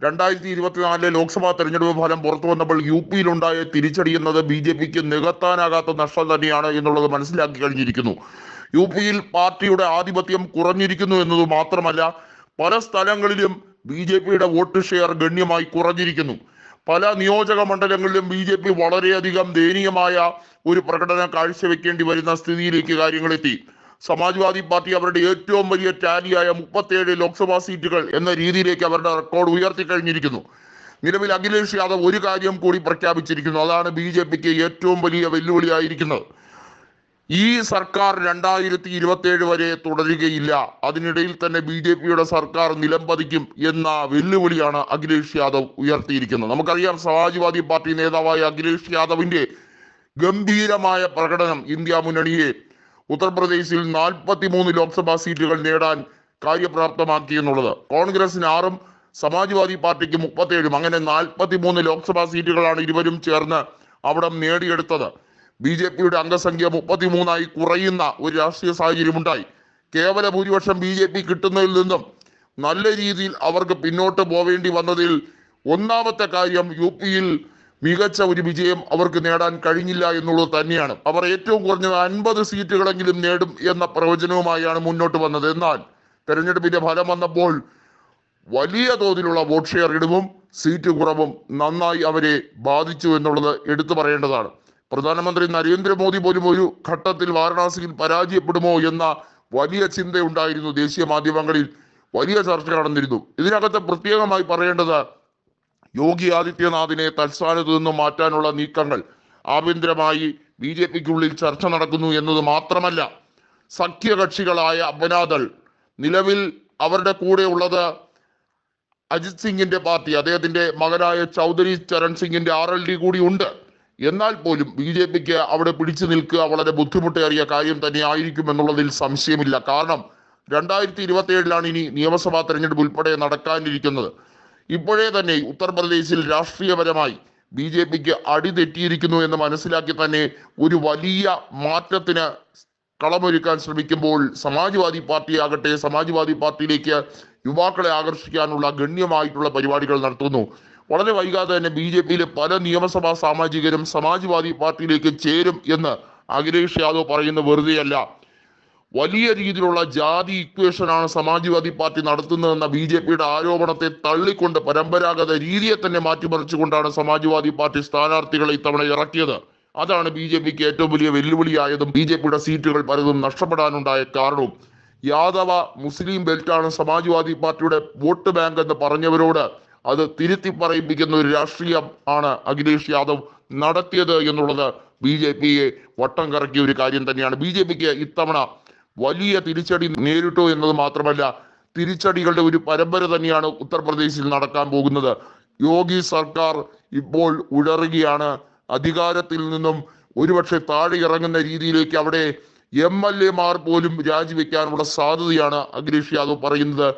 2024 ലോക്സഭാ തെരഞ്ഞെടുപ്പ് ഫലം പുറത്തു വന്നപ്പോൾ UP-യിലുണ്ടായ തിരിച്ചടി എന്നത് BJPക്ക് നികത്താനാകാത്ത നഷ്ടം തന്നെയാണ് എന്നുള്ളത് മനസ്സിലാക്കി കഴിഞ്ഞിരിക്കുന്നു. UP-യിൽ പാർട്ടിയുടെ ആധിപത്യം കുറഞ്ഞിരിക്കുന്നു എന്നത് മാത്രമല്ല, പല സ്ഥലങ്ങളിലും BJPയുടെ വോട്ട് ഷെയർ ഗണ്യമായി കുറഞ്ഞിരിക്കുന്നു. പല നിയോജക മണ്ഡലങ്ങളിലും BJP വളരെയധികം ദയനീയമായ ഒരു പ്രകടനം കാഴ്ചവെക്കേണ്ടി വരുന്ന സ്ഥിതിയിലേക്ക് കാര്യങ്ങളെത്തി. സമാജ്വാദി പാർട്ടി അവരുടെ ഏറ്റവും വലിയ ടാലിയായ 37 ലോക്സഭാ സീറ്റുകൾ എന്ന രീതിയിലേക്ക് അവരുടെ റെക്കോർഡ് ഉയർത്തി കഴിഞ്ഞിരിക്കുന്നു. നിലവിൽ അഖിലേഷ് യാദവ് ഒരു കാര്യം കൂടി പ്രഖ്യാപിച്ചിരിക്കുന്നു. അതാണ് BJPക്ക് ഏറ്റവും വലിയ വെല്ലുവിളിയായിരിക്കുന്നത്. ഈ സർക്കാർ 2027 വരെ തുടരുകയില്ല, അതിനിടയിൽ തന്നെ BJPയുടെ സർക്കാർ നിലംപതിക്കും എന്ന വെല്ലുവിളിയാണ് അഖിലേഷ് യാദവ് ഉയർത്തിയിരിക്കുന്നത്. നമുക്കറിയാം, സമാജ്വാദി പാർട്ടി നേതാവായ അഖിലേഷ് യാദവിന്റെ ഗംഭീരമായ പ്രകടനം ഇന്ത്യ മുന്നണിയെ ഉത്തർപ്രദേശിൽ 43 ലോക്സഭാ സീറ്റുകൾ നേടാൻ കാര്യപ്രാപ്തമാക്കി എന്നുള്ളത്. കോൺഗ്രസിന് 6ഉം സമാജ്വാദി പാർട്ടിക്ക് 37, അങ്ങനെ 43 ലോക്സഭാ സീറ്റുകളാണ് ഇരുവരും ചേർന്ന് അവിടെ നേടിയെടുത്തത്. BJPയുടെ അംഗസംഖ്യ 33 കുറയുന്ന ഒരു രാഷ്ട്രീയ സാഹചര്യം ഉണ്ടായി. കേവല ഭൂരിപക്ഷം BJP കിട്ടുന്നതിൽ നിന്നും നല്ല രീതിയിൽ അവർക്ക് പിന്നോട്ട് പോവേണ്ടി വന്നതിൽ ഒന്നാമത്തെ കാര്യം UP-യിൽ മികച്ച ഒരു വിജയം അവർക്ക് നേടാൻ കഴിഞ്ഞില്ല എന്നുള്ളത് തന്നെയാണ്. അവർ ഏറ്റവും കുറഞ്ഞത് 50 സീറ്റുകളെങ്കിലും നേടും എന്ന പ്രവചനവുമായാണ് മുന്നോട്ട് വന്നത്. എന്നാൽ തെരഞ്ഞെടുപ്പിന്റെ ഫലം വന്നപ്പോൾ വലിയ തോതിലുള്ള വോട്ട് ഷെയർ ഇടിവും സീറ്റ് കുറവും നന്നായി അവരെ ബാധിച്ചു എന്നുള്ളത് എടുത്തു പറയേണ്ടതാണ്. പ്രധാനമന്ത്രി നരേന്ദ്രമോദി പോലും ഒരു ഘട്ടത്തിൽ വാരണാസിയിൽ പരാജയപ്പെടുമോ എന്ന വലിയ ചിന്തയുണ്ടായിരുന്നു. ദേശീയ മാധ്യമങ്ങളിൽ വലിയ ചർച്ച നടന്നിരുന്നു. ഇതിനകത്ത് പ്രത്യേകമായി പറയേണ്ടത്, യോഗി ആദിത്യനാഥിനെ തൽസ്ഥാനത്ത് നിന്നും മാറ്റാനുള്ള നീക്കങ്ങൾ ആഭ്യന്തരമായി BJPക്കുള്ളിൽ ചർച്ച നടക്കുന്നു എന്നത് മാത്രമല്ല, സഖ്യകക്ഷികളായ അപനാദൾ, നിലവിൽ അവരുടെ കൂടെ ഉള്ളത് അജിത് സിംഗിന്റെ പാർട്ടി, അദ്ദേഹത്തിന്റെ മകനായ ചൗധരി ചരൺ സിംഗിന്റെ RLD കൂടി ഉണ്ട്. എന്നാൽ പോലും BJPക്ക് അവിടെ പിടിച്ചു നിൽക്കുക വളരെ ബുദ്ധിമുട്ടേറിയ കാര്യം തന്നെ ആയിരിക്കും എന്നുള്ളതിൽ സംശയമില്ല. കാരണം 2027 ഇനി നിയമസഭാ തെരഞ്ഞെടുപ്പ് ഉൾപ്പെടെ നടക്കാനിരിക്കുന്നത്. ഇപ്പോഴേ തന്നെ ഉത്തർപ്രദേശിൽ രാഷ്ട്രീയപരമായി BJPക്ക് അടി തെറ്റിയിരിക്കുന്നു എന്ന് മനസ്സിലാക്കി തന്നെ ഒരു വലിയ മാറ്റത്തിന് കളമൊരുക്കാൻ ശ്രമിക്കുമ്പോൾ സമാജ്വാദി പാർട്ടി ആകട്ടെ, സമാജ്വാദി പാർട്ടിയിലേക്ക് യുവാക്കളെ ആകർഷിക്കാനുള്ള ഗണ്യമായിട്ടുള്ള പരിപാടികൾ നടത്തുന്നു. വളരെ വൈകാതെ തന്നെ BJPയിലെ പല നിയമസഭാ സാമാജികരും സമാജ്വാദി പാർട്ടിയിലേക്ക് ചേരും എന്ന് അഖിലേഷ് യാദവ് പറയുന്നത് വെറുതെയല്ല. വലിയ രീതിയിലുള്ള ജാതി ഇക്വേഷനാണ് സമാജ്വാദി പാർട്ടി നടത്തുന്നതെന്ന BJPയുടെ ആരോപണത്തെ തള്ളിക്കൊണ്ട് പരമ്പരാഗത രീതിയെ തന്നെ മാറ്റിമറിച്ചുകൊണ്ടാണ് സമാജ്വാദി പാർട്ടി സ്ഥാനാർത്ഥികളെ ഇത്തവണ ഇറക്കിയത്. അതാണ് BJPക്ക് ഏറ്റവും വലിയ വെല്ലുവിളിയായതും BJPയുടെ സീറ്റുകൾ പലതും നഷ്ടപ്പെടാനുണ്ടായ കാരണവും. യാദവ മുസ്ലിം ബെൽറ്റാണ് സമാജ്വാദി പാർട്ടിയുടെ വോട്ട് ബാങ്ക് എന്ന് പറഞ്ഞവരോട് അത് തിരുത്തി പറയിപ്പിക്കുന്ന ഒരു രാഷ്ട്രീയം ആണ് അഖിലേഷ് യാദവ് നടത്തിയത് എന്നുള്ളത് BJPയെ വട്ടം കറക്കിയ ഒരു കാര്യം തന്നെയാണ്. BJPക്ക് ഇത്തവണ വലിയ തിരിച്ചടി നേരിട്ടു എന്നത് മാത്രമല്ല, തിരിച്ചടികളുടെ ഒരു പരമ്പര തന്നെയാണ് ഉത്തർപ്രദേശിൽ നടക്കാൻ പോകുന്നത്. യോഗി സർക്കാർ ഇപ്പോൾ ഉഴറുകയാണ്. അധികാരത്തിൽ നിന്നും ഒരുപക്ഷെ താഴെ ഇറങ്ങുന്ന രീതിയിലേക്ക് അവിടെ MLA മാർ പോലും രാജിവെക്കാനുള്ള സാധ്യതയാണ് അഖിലേഷ് യാദവ് പറയുന്നത്.